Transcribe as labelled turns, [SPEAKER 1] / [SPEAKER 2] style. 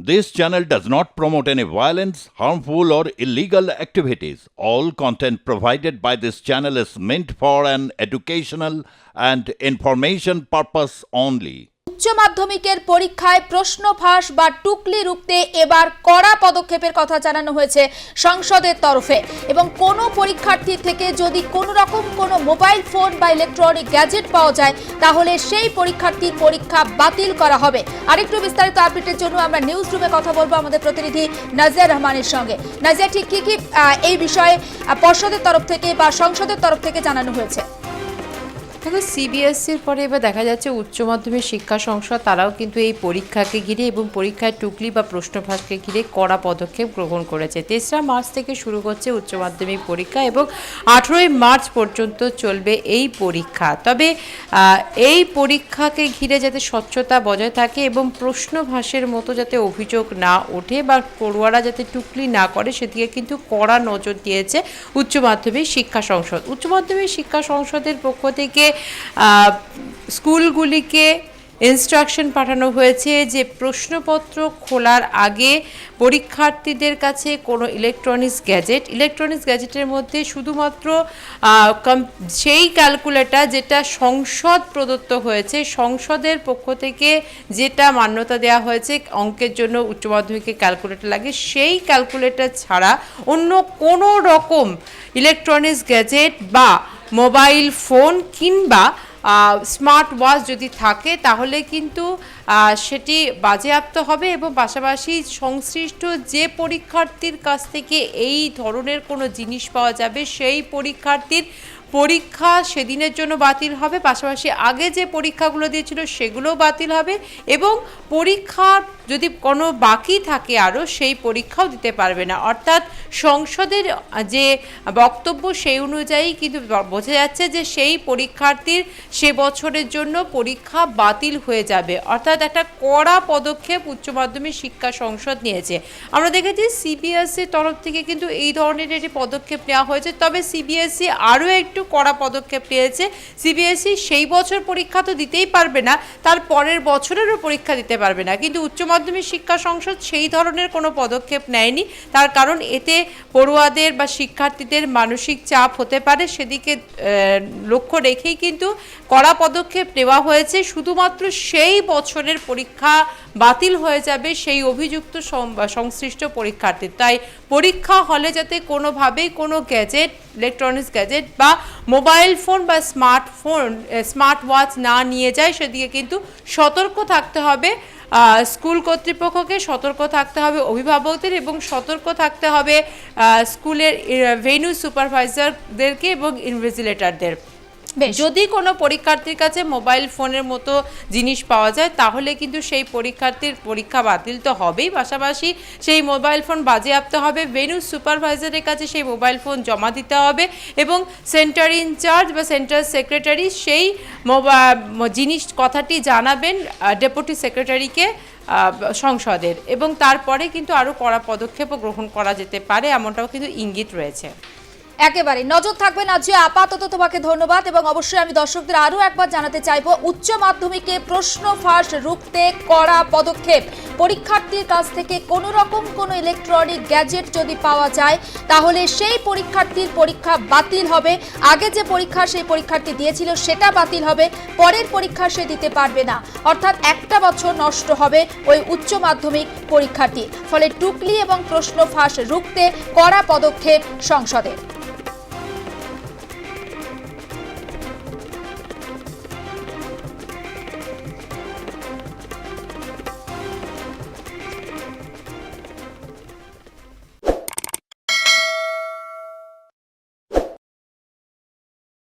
[SPEAKER 1] This channel does not promote any violence, harmful, or illegal activities. All content provided by this channel is meant for an educational and information purpose only.
[SPEAKER 2] উচ্চ মাধ্যমিকের পরীক্ষায় প্রশ্ন ফাঁস বা টুকলি রুখতে এবার কড়া পদক্ষেপের কথা জানানো হয়েছে সংসদের তরফে এবং কোনো পরীক্ষার্থী থেকে যদি কোনো রকম কোনো মোবাইল ফোন বা ইলেকট্রনিক গ্যাজেট পাওয়া যায় তাহলে সেই পরীক্ষার্থীর পরীক্ষা বাতিল করা হবে। আরেকটু বিস্তারিত আপডেটের জন্য আমরা নিউজ রুমে কথা বলবো আমাদের প্রতিনিধি নাজিয়া রহমানের সঙ্গে। নাজিয়া, ঠিক কি এই বিষয়ে পর্ষদের তরফ থেকে বা সংসদের তরফ থেকে জানানো হয়েছে?
[SPEAKER 3] দেখো, সিবিএসসির পরে এবার দেখা যাচ্ছে উচ্চ মাধ্যমিক শিক্ষা সংসদ তারাও কিন্তু এই পরীক্ষাকে ঘিরে এবং পরীক্ষায় টুকলি বা প্রশ্ন ফাঁসকে ঘিরে কড়া পদক্ষেপ গ্রহণ করেছে। 3রা মার্চ থেকে শুরু হচ্ছে উচ্চ মাধ্যমিক পরীক্ষা এবং 18ই মার্চ পর্যন্ত চলবে এই পরীক্ষা। তবে এই পরীক্ষাকে ঘিরে যাতে স্বচ্ছতা বজায় থাকে এবং প্রশ্ন ফাঁসের মতো যাতে অভিযোগ না ওঠে বা পড়ুয়ারা যাতে টুকলি না করে সেদিকে কিন্তু কড়া নজর দিয়েছে উচ্চ মাধ্যমিক শিক্ষা সংসদ। উচ্চ মাধ্যমিক শিক্ষা সংসদের পক্ষ থেকে স্কুলগুলিকে ইনস্ট্রাকশন পাঠানো হয়েছে যে প্রশ্নপত্র খোলার আগে পরীক্ষার্থীদের কাছে কোনো ইলেকট্রনিক্স গ্যাজেটের মধ্যে শুধুমাত্র সেই ক্যালকুলেটর যেটা সংসদ প্রদত্ত হয়েছে, সংসদের পক্ষ থেকে যেটা মান্যতা দেওয়া হয়েছে অঙ্কের জন্য উচ্চ মাধ্যমিকে ক্যালকুলেটর লাগে, সেই ক্যালকুলেটর ছাড়া অন্য কোনো রকম ইলেকট্রনিক্স গ্যাজেট বা মোবাইল ফোন কিংবা স্মার্ট ওয়াচ যদি থাকে তাহলে কিন্তু সেটি বাজেয়াপ্ত হবে এবং পাশাপাশি সংশ্লিষ্ট যে পরীক্ষার্থীর কাছ থেকে এই ধরনের কোনো জিনিস পাওয়া যাবে সেই পরীক্ষার্থীর পরীক্ষা সেদিনের জন্য বাতিল হবে। পাশাপাশি আগে যে পরীক্ষাগুলো দিয়েছিল সেগুলোও বাতিল হবে এবং পরীক্ষা যদি কোনো বাকি থাকে আরও সেই পরীক্ষাও দিতে পারবে না। অর্থাৎ সংসদের যে বক্তব্য সেই অনুযায়ী কিন্তু বোঝা যাচ্ছে যে সেই পরীক্ষার্থীর সে বছরের জন্য পরীক্ষা বাতিল হয়ে যাবে। অর্থাৎ একটা কড়া পদক্ষেপ উচ্চ মাধ্যমিক শিক্ষা সংসদ নিয়েছে। আমরা দেখেছি সিবিএসসির তরফ থেকে কিন্তু এই ধরনের একটি পদক্ষেপ নেওয়া হয়েছে। তবে সিবিএসসি আরও একটু কড়া পদক্ষেপ নিয়েছে। সিবিএসসি সেই বছর পরীক্ষা তো দিতেই পারবে না, তার পরের বছরেরও পরীক্ষা দিতে পারবে না, কিন্তু উচ্চ মাধ্যমিক শিক্ষা সংসদ সেই ধরনের কোনো পদক্ষেপ নেয়নি। তার কারণ এতে পড়ুয়াদের বা শিক্ষার্থীদের মানসিক চাপ হতে পারে, সেদিকে লক্ষ্য রেখেই কিন্তু কড়া পদক্ষেপ নেওয়া হয়েছে। শুধুমাত্র সেই বছরের পরীক্ষা বাতিল হয়ে যাবে সেই অভিযুক্ত সংশ্লিষ্ট পরীক্ষার্থী। তাই পরীক্ষা হলে যাতে কোনোভাবেই কোনো গ্যাজেট, ইলেকট্রনিক্স গ্যাজেট বা মোবাইল ফোন বা স্মার্ট ওয়াচ না নিয়ে যায় সেদিকে কিন্তু সতর্ক থাকতে হবে স্কুল কর্তৃপক্ষকে, সতর্ক থাকতে হবে অভিভাবকদের এবং সতর্ক থাকতে হবে স্কুলের ভেন্যু সুপারভাইজারদেরকে এবং ইনভিজিলেটরদের। যদি কোনো পরীক্ষার্থীর কাছে মোবাইল ফোনের মতো জিনিস পাওয়া যায় তাহলে কিন্তু সেই পরীক্ষার্থীর পরীক্ষা বাতিল তো হবেই, পাশাপাশি সেই মোবাইল ফোন বাজেয়াপ্ত হবে, ভেন্যু সুপারভাইজারের কাছে সেই মোবাইল ফোন জমা দিতে হবে এবং সেন্টার ইনচার্জ বা সেন্টার সেক্রেটারি সেই জিনিস কথাটি জানাবেন ডেপুটি সেক্রেটারিকে সংসদের এবং তারপরে কিন্তু আরও কড়া পদক্ষেপও গ্রহণ করা যেতে পারে, এমনটাও কিন্তু ইঙ্গিত রয়েছে।
[SPEAKER 2] একেবারে নজর থাকবে নাজিয়া, আপাতত তোমাকে ধন্যবাদ এবং অবশ্যই আমি দর্শকদের আরও একবার জানাতে চাইবো উচ্চ মাধ্যমিকে প্রশ্ন ফাঁস রুখতে কড়া পদক্ষেপ। পরীক্ষার্থীর কাছ থেকে কোনো রকম কোনো ইলেকট্রনিক গ্যাজেট যদি পাওয়া যায় তাহলে সেই পরীক্ষার্থীর পরীক্ষা বাতিল হবে। আগে যে পরীক্ষা সেই পরীক্ষার্থী দিয়েছিল সেটা বাতিল হবে, পরের পরীক্ষা সে দিতে পারবে না। অর্থাৎ একটা বছর নষ্ট হবে ওই উচ্চ মাধ্যমিক পরীক্ষার্থী। ফলে টুকলি এবং প্রশ্ন ফাঁস রুখতে কড়া পদক্ষেপ সংসদের।